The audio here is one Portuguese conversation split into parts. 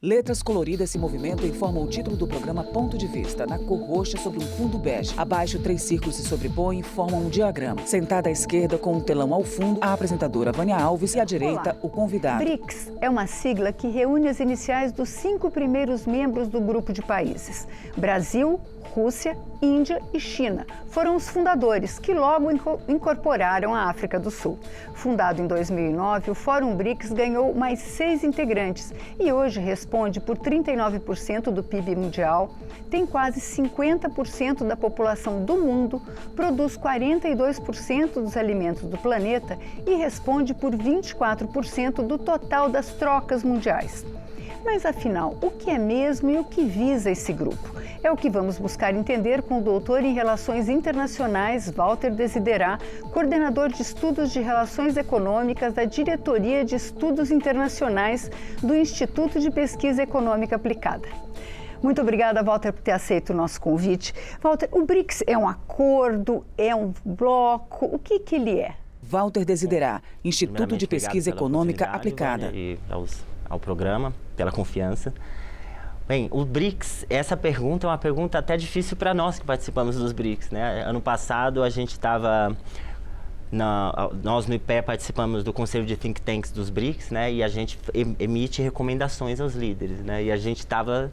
Letras coloridas se movimentam e formam o título do programa Ponto de Vista, na cor roxa sobre um fundo bege. Abaixo, 3 círculos se sobrepõem e formam um diagrama. Sentada à esquerda, com um telão ao fundo, a apresentadora Vânia Alves e à direita, o convidado. BRICS é uma sigla que reúne as iniciais dos 5 primeiros membros do grupo de países: Brasil, Rússia, Índia e China. Foram os fundadores que logo incorporaram a África do Sul. Fundado em 2009, o Fórum BRICS ganhou mais 6 integrantes e hoje responde por 39% do PIB mundial, tem quase 50% da população do mundo, produz 42% dos alimentos do planeta e responde por 24% do total das trocas mundiais. Mas afinal, o que é mesmo e o que visa esse grupo? É o que vamos buscar entender com o doutor em Relações Internacionais, Walter Desiderá, coordenador de Estudos de Relações Econômicas da Diretoria de Estudos Internacionais do Instituto de Pesquisa Econômica Aplicada. Muito obrigada, Walter, por ter aceito o nosso convite. Walter, o BRICS é um acordo, é um bloco, o que ele é? Walter Desiderá, Instituto de Pesquisa Econômica Aplicada. E ao programa, pela confiança. Bem, o BRICS, essa pergunta é uma pergunta até difícil para nós que participamos dos BRICS, né? Ano passado a gente estava, nós no IPE participamos do Conselho de Think Tanks dos BRICS, né? E a gente emite recomendações aos líderes, né? E a gente estava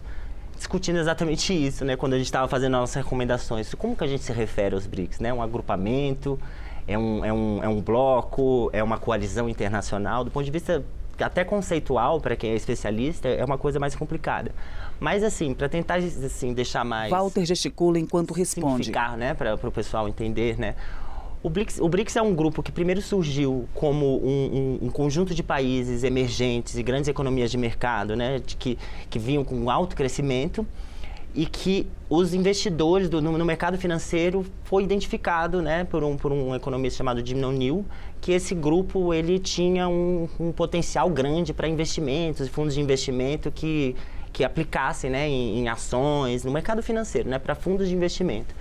discutindo exatamente isso, né? Quando a gente estava fazendo nossas recomendações. Como que a gente se refere aos BRICS, né? Um agrupamento, é um bloco, é uma coalizão internacional, do ponto de vista até conceitual, para quem é especialista, é uma coisa mais complicada. Mas, assim, para tentar assim, deixar mais... Walter gesticula enquanto responde. Simplificar, né, para o pessoal entender, né? O BRICS é um grupo que primeiro surgiu como um conjunto de países emergentes e grandes economias de mercado, né, que vinham com alto crescimento, e que os investidores no mercado financeiro foi identificado, né, por um economista chamado Jim O'Neill, que esse grupo ele tinha um potencial grande para investimentos, fundos de investimento que aplicassem, né, em ações, no mercado financeiro, né, para fundos de investimento.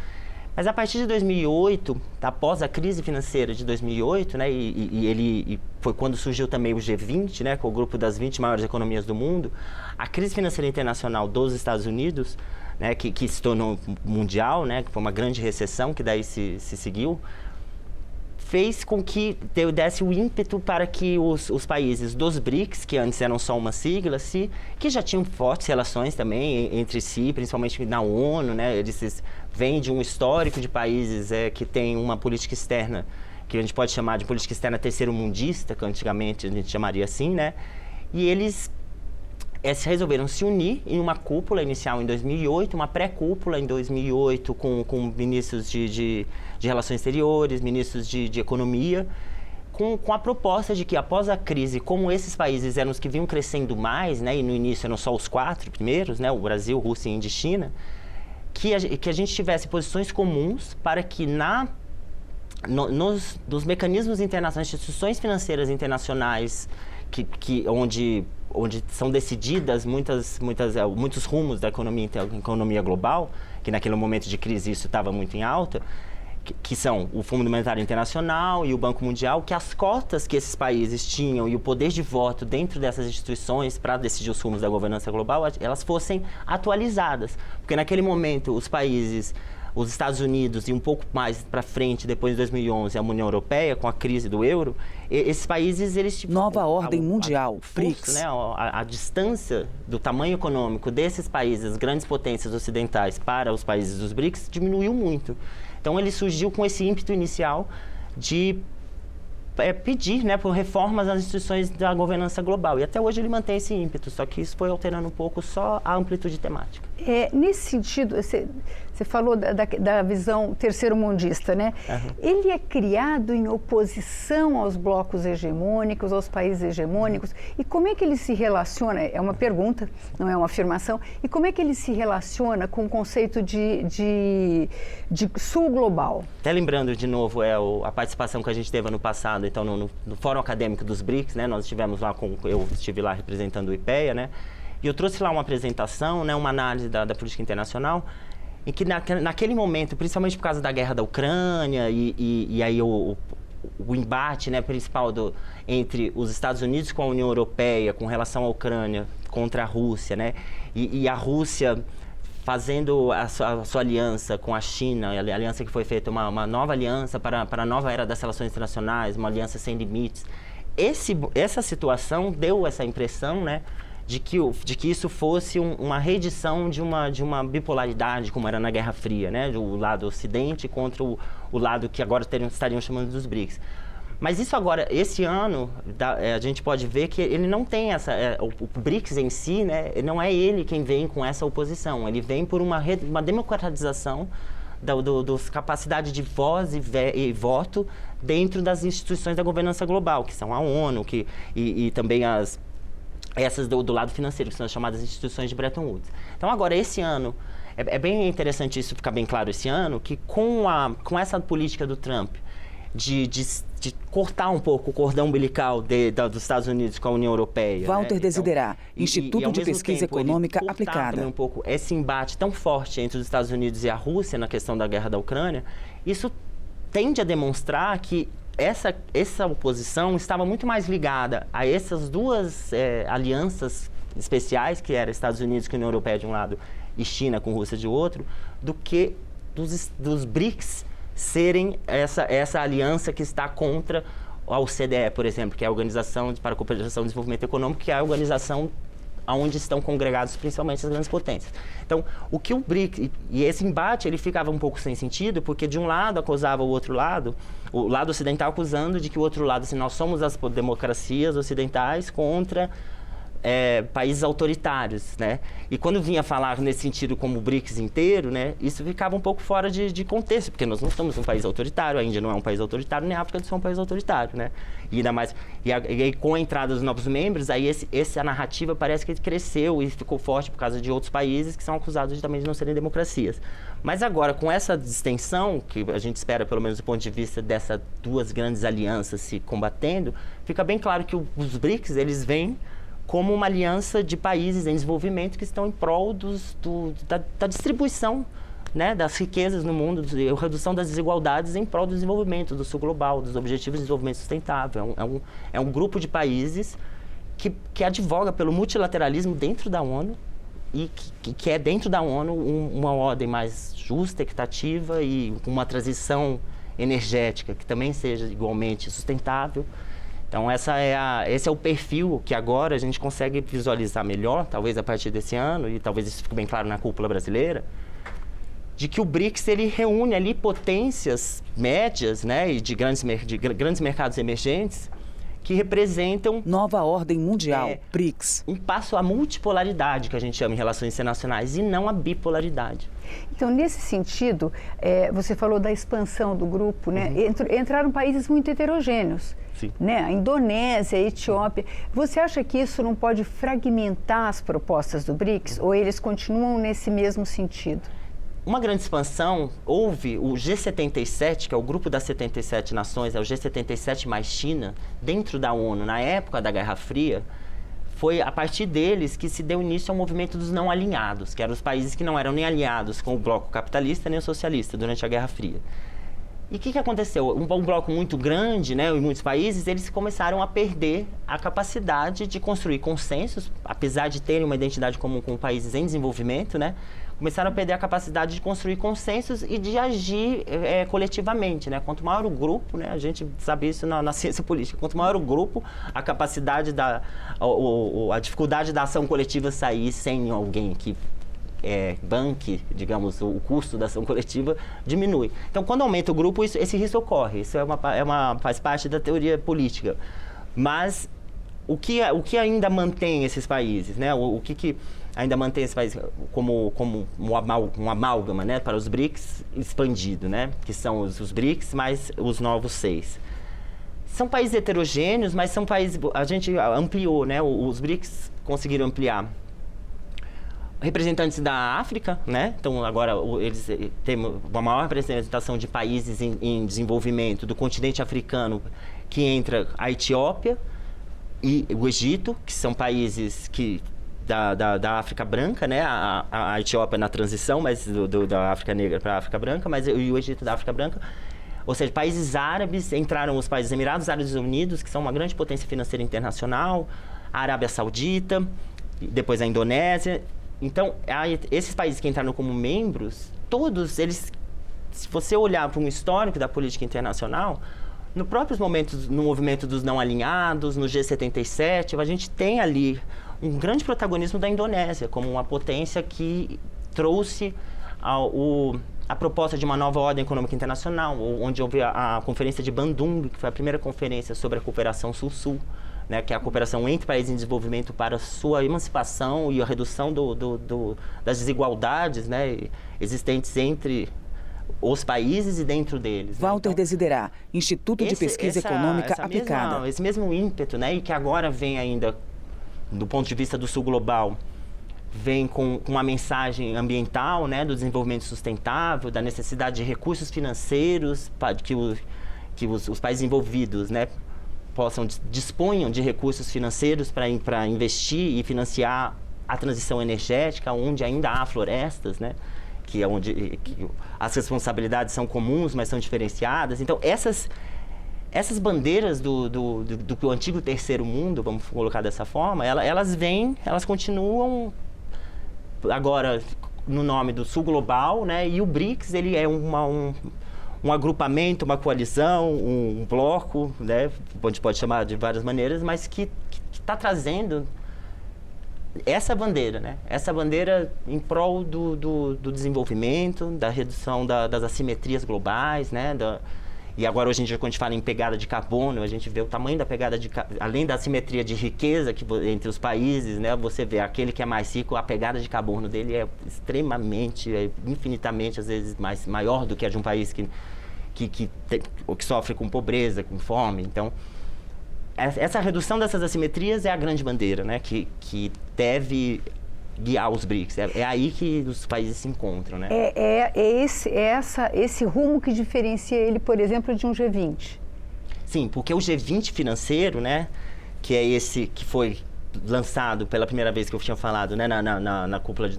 Mas a partir de 2008, após a crise financeira de 2008, né, e foi quando surgiu também o G20, né, que é o grupo das 20 maiores economias do mundo, a crise financeira internacional dos Estados Unidos, né, que se tornou mundial, né, que foi uma grande recessão que daí se seguiu, fez com que desse o ímpeto para que os países dos BRICS, que antes eram só uma sigla, que já tinham fortes relações também entre si, principalmente na ONU, né, eles vêm de um histórico de países que tem uma política externa, que a gente pode chamar de política externa terceiro-mundista, que antigamente a gente chamaria assim, né, e eles resolveram se unir em uma cúpula inicial em 2008, uma pré-cúpula em 2008 com ministros de Relações Exteriores, ministros de Economia, com a proposta de que após a crise, como esses países eram os que vinham crescendo mais, né, e no início eram só os 4 primeiros, né, o Brasil, Rússia, Índia e China, que a gente tivesse posições comuns para que nos mecanismos internacionais, instituições financeiras internacionais, onde são decididas muitos rumos da economia global, que naquele momento de crise isso estava muito em alta, que são o Fundo Monetário Internacional e o Banco Mundial, que as cotas que esses países tinham e o poder de voto dentro dessas instituições para decidir os rumos da governança global, elas fossem atualizadas. Porque naquele momento os países, os Estados Unidos e um pouco mais para frente, depois de 2011, a União Europeia, com a crise do euro, esses países, eles... Nova ordem mundial, BRICS. Né, a distância do tamanho econômico desses países, grandes potências ocidentais, para os países dos BRICS, diminuiu muito. Então, ele surgiu com esse ímpeto inicial de pedir, né, por reformas nas instituições da governança global. E até hoje ele mantém esse ímpeto, só que isso foi alterando um pouco só a amplitude temática. Nesse sentido, você falou da visão terceiro-mundista, né? Uhum. Ele é criado em oposição aos blocos hegemônicos, aos países hegemônicos. E como é que ele se relaciona? É uma pergunta, não é uma afirmação. E como é que ele se relaciona com o conceito de sul global? Até lembrando de novo a participação que a gente teve ano passado, então no Fórum Acadêmico dos BRICS, né? Nós estivemos lá eu estive lá representando o IPEA, né? E eu trouxe lá uma apresentação, né, uma análise da política internacional, em que naquele momento, principalmente por causa da guerra da Ucrânia, e aí o embate, né, principal entre os Estados Unidos com a União Europeia, com relação à Ucrânia, contra a Rússia, né? E a Rússia fazendo a sua aliança com a China, a aliança que foi feita, uma nova aliança para a nova era das relações internacionais, uma aliança sem limites. Essa situação deu essa impressão, né, de que isso fosse uma reedição de uma bipolaridade, como era na Guerra Fria, né, do lado Ocidente contra o lado que agora estariam chamando dos BRICS. Mas isso agora, esse ano, a gente pode ver que ele não tem o BRICS em si, né, não é ele quem vem com essa oposição, ele vem por uma democratização da capacidade de voz e voto dentro das instituições da governança global, que são a ONU, e também essas do lado financeiro, que são as chamadas instituições de Bretton Woods. Então, agora, esse ano, é bem interessante isso ficar bem claro esse ano, que com essa política do Trump de cortar um pouco o cordão umbilical dos Estados Unidos com a União Europeia. Walter né? Desiderá, então, Instituto de Pesquisa Econômica Aplicada. Um pouco esse embate tão forte entre os Estados Unidos e a Rússia na questão da guerra da Ucrânia, isso tende a demonstrar que essa oposição estava muito mais ligada a essas duas alianças especiais, que eram Estados Unidos com a União Europeia de um lado e China com a Rússia de outro, do que dos BRICS serem essa aliança que está contra a OCDE, por exemplo, que é a Organização para a Cooperação e Desenvolvimento Econômico, que é a organização onde estão congregados principalmente as grandes potências. Então, o BRICS, e esse embate, ele ficava um pouco sem sentido, porque de um lado acusava o outro lado, o lado ocidental acusando de que o outro lado, assim, nós somos as democracias ocidentais contra países autoritários, né? E quando vinha falar nesse sentido como o BRICS inteiro, né, isso ficava um pouco fora de contexto, porque nós não somos um país autoritário, a Índia não é um país autoritário, nem a África do Sul é um país autoritário, né? E ainda mais, e com a entrada dos novos membros, aí essa narrativa parece que cresceu e ficou forte por causa de outros países que são acusados também de não serem democracias. Mas agora, com essa distensão, que a gente espera, pelo menos do ponto de vista dessas duas grandes alianças se combatendo, fica bem claro que os BRICS, eles vêm como uma aliança de países em desenvolvimento que estão em prol da distribuição, né, das riquezas no mundo, a redução das desigualdades em prol do desenvolvimento, do sul global, dos objetivos de desenvolvimento sustentável. É um grupo de países que advoga pelo multilateralismo dentro da ONU e que é dentro da ONU uma ordem mais justa, equitativa e uma transição energética que também seja igualmente sustentável. Então, esse é o perfil que agora a gente consegue visualizar melhor, talvez a partir desse ano, e talvez isso fique bem claro na cúpula brasileira, de que o BRICS ele reúne ali potências médias, né, e de grandes mercados emergentes que representam... Nova ordem mundial, BRICS. Um passo à multipolaridade, que a gente chama em relações internacionais, e não à bipolaridade. Então, nesse sentido, você falou da expansão do grupo, né? Entraram países muito heterogêneos. Sim. Né? A Indonésia, a Etiópia. Você acha que isso não pode fragmentar as propostas do BRICS? Ou eles continuam nesse mesmo sentido? Uma grande expansão, houve o G77, que é o grupo das 77 nações, é o G77 mais China, dentro da ONU, na época da Guerra Fria. Foi a partir deles que se deu início ao movimento dos não alinhados, que eram os países que não eram nem alinhados com o bloco capitalista nem o socialista durante a Guerra Fria. E o que aconteceu? Um bloco muito grande, né, em muitos países, eles começaram a perder a capacidade de construir consensos, apesar de terem uma identidade comum com países em desenvolvimento, né, começaram a perder a capacidade de construir consensos e de agir coletivamente, né? Quanto maior o grupo, né, a gente sabe isso na ciência política, quanto maior o grupo, a capacidade a dificuldade da ação coletiva sair sem alguém que banque, digamos, o custo da ação coletiva diminui. Então, quando aumenta o grupo, esse risco ocorre. Isso faz parte da teoria política. Mas o que ainda mantém esses países, né? O que ainda mantém esses países como um amálgama, né, para os BRICS expandido, né? Que são os BRICS mais os novos 6. São países heterogêneos, mas são países... A gente ampliou, né? Os BRICS conseguiram ampliar representantes da África, né? Então, agora eles têm uma maior representação de países em desenvolvimento do continente africano, que entra a Etiópia e o Egito, que são países da África branca, né? A Etiópia na transição, mas da África negra para a África branca, mas e o Egito da África branca. Ou seja, países árabes, entraram os países Emirados Árabes Unidos, que são uma grande potência financeira internacional, a Arábia Saudita, depois a Indonésia. Então, esses países que entraram como membros, todos eles, se você olhar para um histórico da política internacional, no próprios momentos, no movimento dos não alinhados, no G77, a gente tem ali um grande protagonismo da Indonésia, como uma potência que trouxe a proposta de uma nova ordem econômica internacional, onde houve a Conferência de Bandung, que foi a primeira conferência sobre a cooperação Sul-Sul, né, que é a cooperação entre países em desenvolvimento para sua emancipação e a redução das desigualdades, né, existentes entre os países e dentro deles. Walter Então, Desiderá, Instituto de Pesquisa Econômica Aplicada. Esse mesmo ímpeto, né, e que agora vem ainda, do ponto de vista do Sul Global, vem com uma mensagem ambiental, né, do desenvolvimento sustentável, da necessidade de recursos financeiros para que os países envolvidos, né, disponham de recursos financeiros para investir e financiar a transição energética, onde ainda há florestas, né, que é onde as responsabilidades são comuns, mas são diferenciadas. Então, essas bandeiras do antigo terceiro mundo, vamos colocar dessa forma, elas continuam agora no nome do Sul Global, né? E o BRICS, ele é um agrupamento, uma coalizão, um bloco, né? A gente pode chamar de várias maneiras, mas que está trazendo essa bandeira, né? Essa bandeira em prol do desenvolvimento, da redução das assimetrias globais, né? E agora, hoje em dia, quando a gente fala em pegada de carbono, a gente vê o tamanho da pegada além da assimetria de riqueza entre os países, né? Você vê aquele que é mais rico, a pegada de carbono dele é extremamente, infinitamente, às vezes, maior do que a de um país que sofre com pobreza, com fome. Então, essa redução dessas assimetrias é a grande bandeira, né? Que deve guiar os BRICS. É aí que os países se encontram, né? Esse rumo que diferencia ele, por exemplo, de um G20. Sim, porque o G20 financeiro, né, que é esse que foi lançado pela primeira vez que eu tinha falado, né, na cúpula de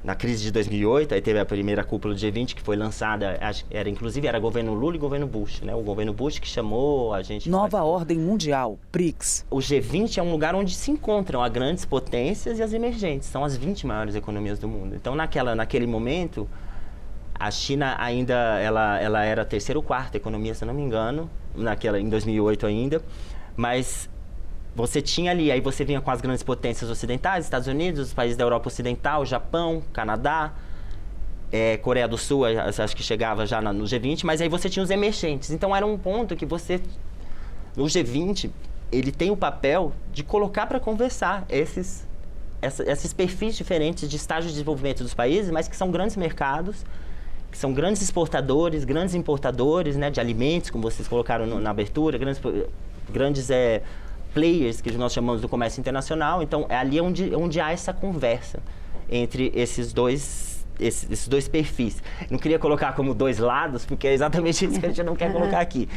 na crise de 2008, aí teve a primeira cúpula do G20 que foi lançada, inclusive era governo Lula e governo Bush, né? O governo Bush que chamou a gente... Nova Ordem Mundial, BRICS. O G20 é um lugar onde se encontram as grandes potências e as emergentes, são as 20 maiores economias do mundo. Então, naquele momento, a China ainda, ela era a terceira ou quarta economia, se eu não me engano, em 2008 ainda, mas... Você tinha ali, aí você vinha com as grandes potências ocidentais, Estados Unidos, os países da Europa Ocidental, Japão, Canadá, Coreia do Sul, acho que chegava já no G20, mas aí você tinha os emergentes. Então era um ponto que no G20, ele tem o papel de colocar para conversar esses perfis diferentes de estágio de desenvolvimento dos países, mas que são grandes mercados, que são grandes exportadores, grandes importadores, né, de alimentos, como vocês colocaram na abertura, grandes players, que nós chamamos do comércio internacional. Então, é ali onde há essa conversa entre esses dois perfis. Não queria colocar como dois lados, porque é exatamente isso que a gente não quer colocar aqui.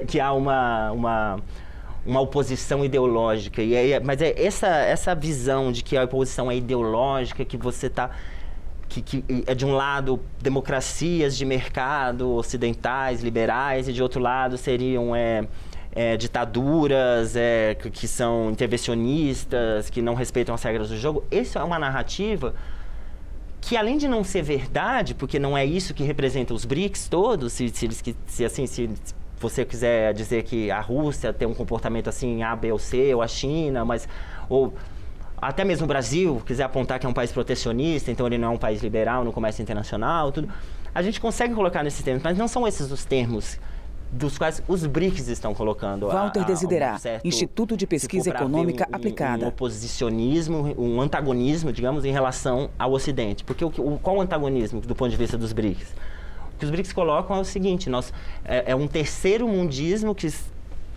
Que há uma oposição ideológica. Mas é essa visão de que a oposição é ideológica, que você está... Que é de um lado democracias de mercado ocidentais, liberais, e de outro lado seriam... ditaduras que são intervencionistas, que não respeitam as regras do jogo. Essa é uma narrativa que, além de não ser verdade, porque não é isso que representa os BRICS todos, se você quiser dizer que a Rússia tem um comportamento assim A, B ou C, ou a China, ou até mesmo o Brasil quiser apontar que é um país protecionista, então ele não é um país liberal no comércio internacional, tudo, a gente consegue colocar nesses termos, mas não são esses os termos dos quais os BRICS estão colocando. Walter Desiderá, Instituto de Pesquisa Econômica Aplicada. Um oposicionismo, um antagonismo, digamos, em relação ao Ocidente. Porque qual o antagonismo do ponto de vista dos BRICS? O que os BRICS colocam é o seguinte, é um terceiro mundismo que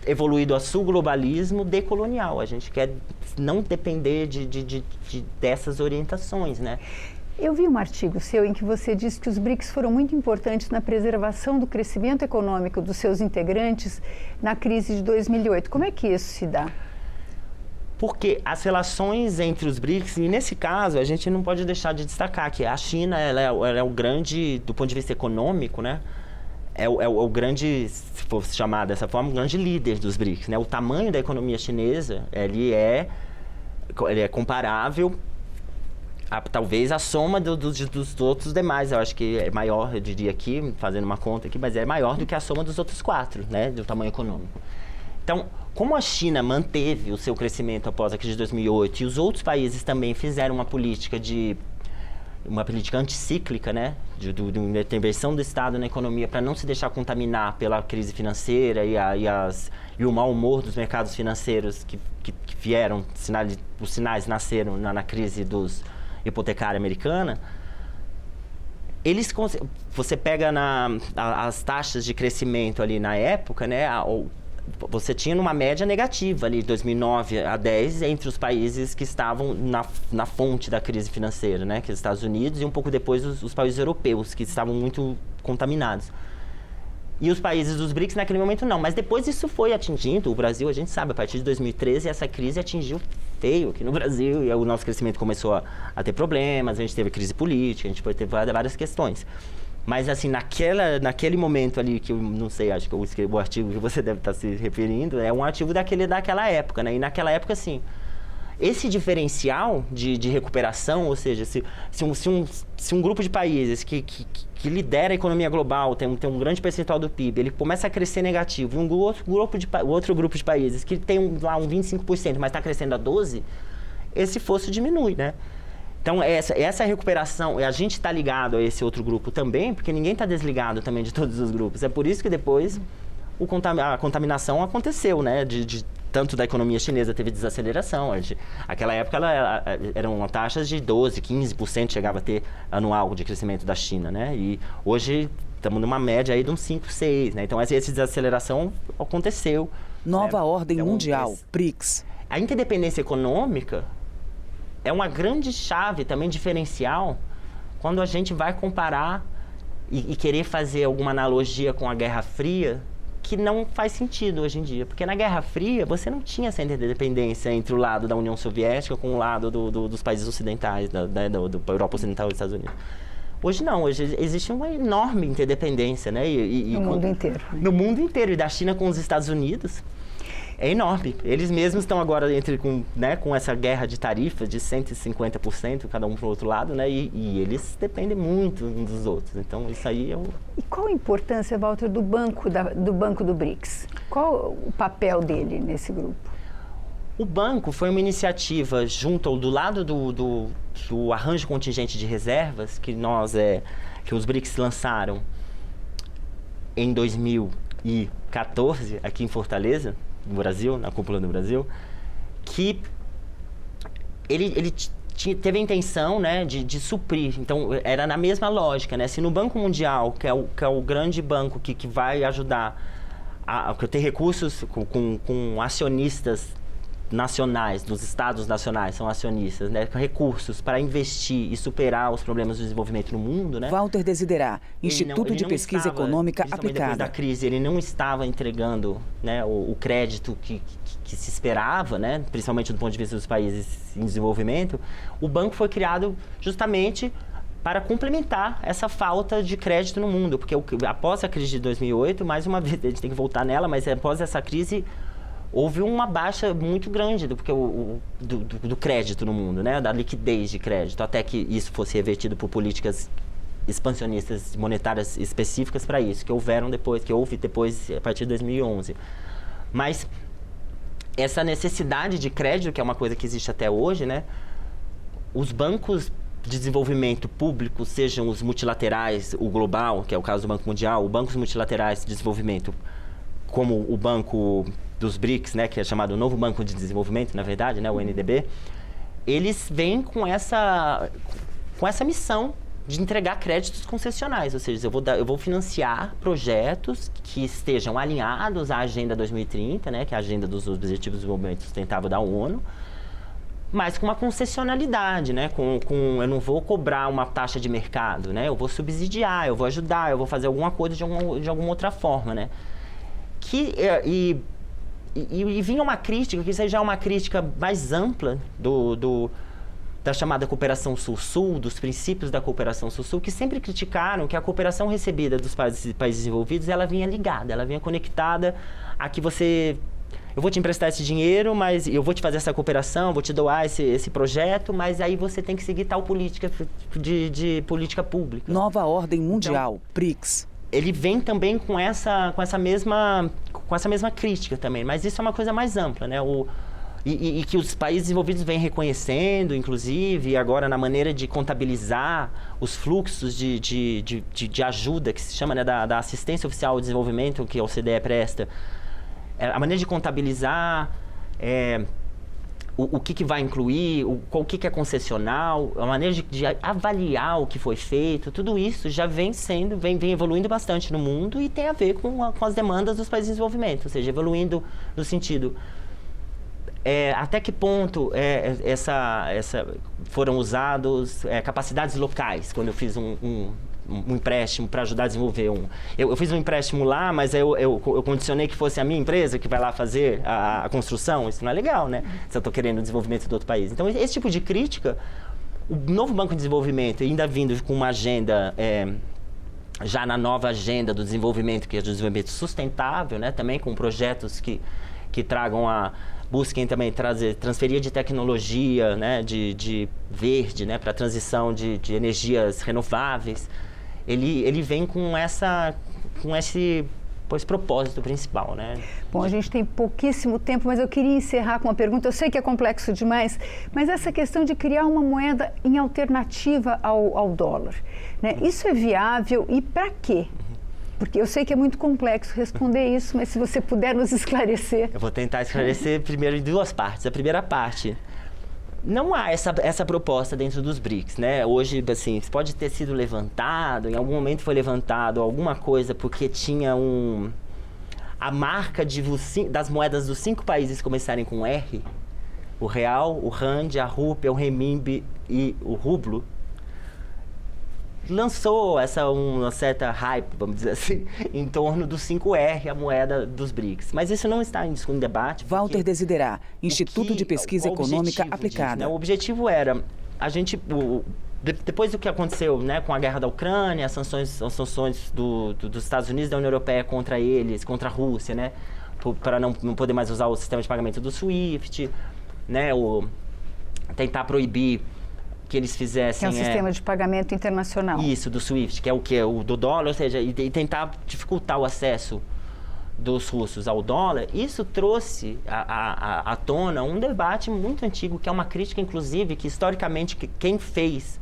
evoluído a sul-globalismo decolonial. A gente quer não depender dessas orientações, né? Eu vi um artigo seu em que você disse que os BRICS foram muito importantes na preservação do crescimento econômico dos seus integrantes na crise de 2008. Como é que isso se dá? Porque as relações entre os BRICS, e nesse caso a gente não pode deixar de destacar que a China ela é o grande, do ponto de vista econômico, né? é o grande, se for chamar dessa forma, o grande líder dos BRICS, né? O tamanho da economia chinesa, ele é comparável talvez a soma dos outros demais. Eu acho que é maior, eu diria aqui, fazendo uma conta aqui, mas é maior do que a soma dos outros 4, né, do tamanho econômico. Então, como a China manteve o seu crescimento após a crise de 2008 e os outros países também fizeram uma política anticíclica, né, de intervenção do Estado na economia para não se deixar contaminar pela crise financeira e o mau humor dos mercados financeiros que vieram, os sinais nasceram na crise dos hipotecária americana, você pega as taxas de crescimento ali na época, né, você tinha uma média negativa ali, de 2009 a 10, entre os países que estavam na fonte da crise financeira, né, que é os Estados Unidos e um pouco depois os países europeus, que estavam muito contaminados. E os países dos BRICS naquele momento não, mas depois isso foi atingindo, o Brasil, a gente sabe, a partir de 2013 essa crise atingiu feio aqui no Brasil e o nosso crescimento começou a ter problemas, a gente teve crise política, a gente teve várias questões. Mas assim, naquele momento ali, que eu não sei, acho que eu escrevi o artigo que você deve estar se referindo, é um artigo daquela época, né? E naquela época, assim, esse diferencial de recuperação, ou seja, se um grupo de países que lidera a economia global, tem um grande percentual do PIB, ele começa a crescer negativo, e outro grupo de países que tem lá um 25%, mas está crescendo a 12%, esse esforço diminui, né? Então, essa recuperação, a gente está ligado a esse outro grupo também, porque ninguém está desligado também de todos os grupos. É por isso que depois a contaminação aconteceu, né? Tanto da economia chinesa teve desaceleração. Aquela época eram taxas de 12%, 15% chegava a ter anual de crescimento da China, né? E hoje estamos numa média aí de uns 5%, 6%, né? Então, essa desaceleração aconteceu. Nova ordem mundial, BRICS. A interdependência econômica é uma grande chave, também diferencial, quando a gente vai comparar e querer fazer alguma analogia com a Guerra Fria, que não faz sentido hoje em dia. Porque na Guerra Fria, você não tinha essa interdependência entre o lado da União Soviética com o lado dos países ocidentais, da Europa Ocidental e dos Estados Unidos. Hoje não, hoje existe uma enorme interdependência, né? No mundo inteiro. No mundo inteiro, e da China com os Estados Unidos. É enorme. Eles mesmos estão agora com essa guerra de tarifas de 150%, cada um para o outro lado, né? E eles dependem muito uns dos outros. Então, isso aí é o... E qual a importância, Walter, do Banco do BRICS? Qual o papel dele nesse grupo? O banco foi uma iniciativa do lado do arranjo contingente de reservas que os BRICS lançaram em 2014, aqui em Fortaleza, no Brasil, na cúpula do Brasil, que ele teve a intenção, né, de suprir. Então, era na mesma lógica, né? Se no Banco Mundial, que é o grande banco que vai ajudar a ter recursos com acionistas nacionais, dos estados nacionais, são acionistas, né, com recursos para investir e superar os problemas do desenvolvimento no mundo, né? Walter Desiderá, Instituto de Pesquisa Econômica Aplicada. Depois da crise, ele não estava entregando, né, o crédito que se esperava, né, principalmente do ponto de vista dos países em desenvolvimento. O banco foi criado justamente para complementar essa falta de crédito no mundo, porque após a crise de 2008, mais uma vez, a gente tem que voltar nela, mas após essa crise houve uma baixa muito grande do crédito no mundo, né? Da liquidez de crédito, até que isso fosse revertido por políticas expansionistas monetárias específicas para isso, que houve depois a partir de 2011. Mas essa necessidade de crédito, que é uma coisa que existe até hoje, né? Os bancos de desenvolvimento público, sejam os multilaterais, o global, que é o caso do Banco Mundial, os bancos multilaterais de desenvolvimento, como o Banco dos BRICS, né, que é chamado Novo Banco de Desenvolvimento, na verdade, né, o NDB, eles vêm com essa missão de entregar créditos concessionais, ou seja, eu vou financiar projetos que estejam alinhados à Agenda 2030, né, que é a Agenda dos Objetivos de Desenvolvimento Sustentável da ONU, mas com uma concessionalidade, né, eu não vou cobrar uma taxa de mercado, né, eu vou subsidiar, eu vou ajudar, eu vou fazer alguma coisa de alguma outra forma, né. E vinha uma crítica, que isso já é uma crítica mais ampla da chamada cooperação Sul-Sul, dos princípios da cooperação Sul-Sul, que sempre criticaram que a cooperação recebida dos países desenvolvidos, ela vinha ligada, ela vinha conectada a que eu vou te emprestar esse dinheiro, mas eu vou te fazer essa cooperação, vou te doar esse projeto, mas aí você tem que seguir tal política de política pública. Nova Ordem Mundial, BRICS. Ele vem também com essa mesma crítica também, mas isso é uma coisa mais ampla, né? E que os países desenvolvidos vêm reconhecendo, inclusive, agora na maneira de contabilizar os fluxos de ajuda, que se chama, né, da assistência oficial ao desenvolvimento, que a OCDE presta. A maneira de contabilizar o que vai incluir, o que é concessional, a maneira de avaliar o que foi feito, tudo isso já vem evoluindo bastante no mundo e tem a ver com as demandas dos países de desenvolvimento, ou seja, evoluindo no sentido até que ponto foram usados capacidades locais, quando eu fiz um empréstimo para ajudar a desenvolver eu fiz um empréstimo lá, mas eu condicionei que fosse a minha empresa que vai lá fazer a construção. Isso não é legal, né? Se eu estou querendo o desenvolvimento do outro país. Então, esse tipo de crítica, o novo Banco de Desenvolvimento, ainda vindo com uma agenda, já na nova agenda do desenvolvimento, que é o desenvolvimento sustentável, né? Também com projetos que tragam busquem também transferir de tecnologia, né? de verde, né? Para a transição de energias renováveis. Ele vem com esse propósito principal, né? Bom, a gente tem pouquíssimo tempo, mas eu queria encerrar com uma pergunta. Eu sei que é complexo demais, mas essa questão de criar uma moeda em alternativa ao dólar, né? Isso é viável e para quê? Porque eu sei que é muito complexo responder isso, mas se você puder nos esclarecer. Eu vou tentar esclarecer primeiro em duas partes. A primeira parte, não há essa proposta dentro dos BRICS, né? Hoje, assim, pode ter sido levantado, em algum momento foi levantado alguma coisa porque tinha a marca das moedas dos 5 países começarem com R, o real, o rand, a rúpia, o renminbi e o rublo, lançou uma certa hype, vamos dizer assim, em torno do 5R, a moeda dos BRICS. Mas isso não está em debate. Walter Desiderá, Instituto de Pesquisa Econômica Aplicada. Disso, né? O objetivo era, depois do que aconteceu, né, com a guerra da Ucrânia, as sanções dos Estados Unidos e da União Europeia contra eles, contra a Rússia, né, para não poder mais usar o sistema de pagamento do SWIFT, né, tentar proibir que eles fizessem... Que é um sistema de pagamento internacional. Isso, do SWIFT, que é o que? O do dólar, ou seja, e tentar dificultar o acesso dos russos ao dólar. Isso trouxe à tona um debate muito antigo, que é uma crítica, inclusive, que historicamente quem fez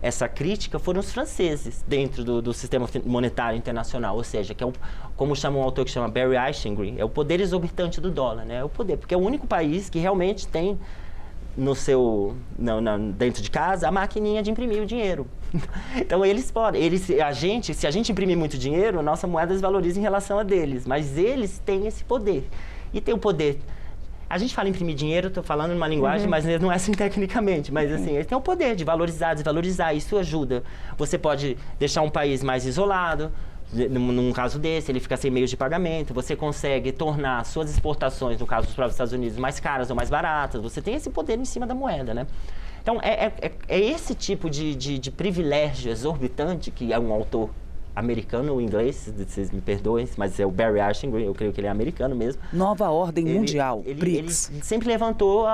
essa crítica foram os franceses dentro do sistema monetário internacional, ou seja, que é como chama um autor que chama Barry Eichengreen, é o poder exorbitante do dólar, né? É o poder, porque é o único país que realmente tem dentro de casa, a maquininha de imprimir o dinheiro. Então, eles podem. Se a gente imprimir muito dinheiro, a nossa moeda desvaloriza em relação a deles. Mas eles têm esse poder. E tem o poder... A gente fala imprimir dinheiro, estou falando numa linguagem, mas não é assim tecnicamente. Mas, assim, eles têm o poder de valorizar, desvalorizar. Isso ajuda. Você pode deixar um país mais isolado. Num caso desse, ele fica sem meios de pagamento, você consegue tornar suas exportações, no caso dos próprios Estados Unidos, mais caras ou mais baratas, você tem esse poder em cima da moeda, né? Então, é esse tipo de privilégio exorbitante que é um autor americano ou inglês, vocês me perdoem, mas é o Barry Eichengreen, eu creio que ele é americano mesmo. Nova Ordem Mundial, BRICS. Ele sempre levantou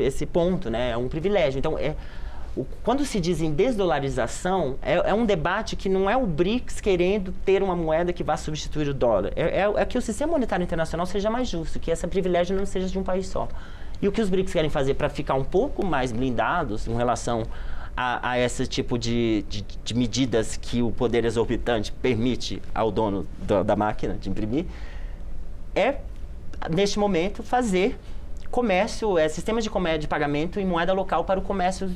esse ponto, né? É um privilégio. Então, quando se diz em desdolarização, é um debate que não é o BRICS querendo ter uma moeda que vá substituir o dólar. É que o sistema monetário internacional seja mais justo, que esse privilégio não seja de um país só. E o que os BRICS querem fazer para ficar um pouco mais blindados em relação a esse tipo de medidas que o poder exorbitante permite ao dono da máquina de imprimir, neste momento, fazer comércio, sistemas de pagamento em moeda local para o comércio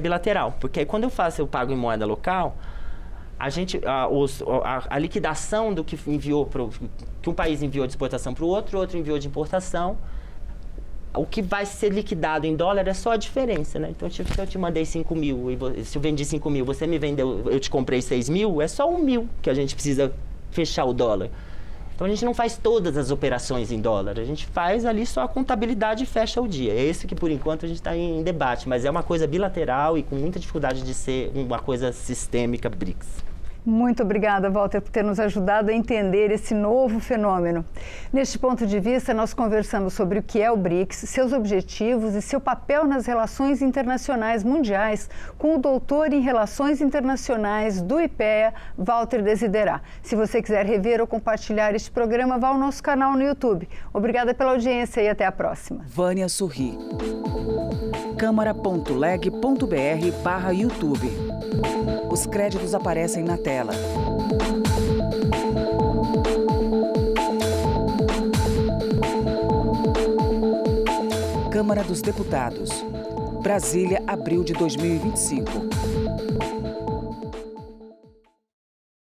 bilateral. Porque quando eu pago em moeda local, a liquidação do que um país enviou de exportação para o outro enviou de importação, o que vai ser liquidado em dólar é só a diferença, né? Então, se eu te mandei 5 mil, se eu vendi 5 mil, você me vendeu, eu te comprei 6 mil, é só 1 mil que a gente precisa fechar o dólar. Então a gente não faz todas as operações em dólar, a gente faz ali só a contabilidade e fecha o dia. É esse que por enquanto a gente está em debate, mas é uma coisa bilateral e com muita dificuldade de ser uma coisa sistêmica BRICS. Muito obrigada, Walter, por ter nos ajudado a entender esse novo fenômeno. Neste ponto de vista, nós conversamos sobre o que é o BRICS, seus objetivos e seu papel nas relações internacionais mundiais com o doutor em Relações Internacionais do IPEA, Walter Desiderá. Se você quiser rever ou compartilhar este programa, vá ao nosso canal no YouTube. Obrigada pela audiência e até a próxima. Vânia Sorri. câmara.leg.br/YouTube. Os créditos aparecem na tela. Câmara dos Deputados. Brasília, abril de 2025.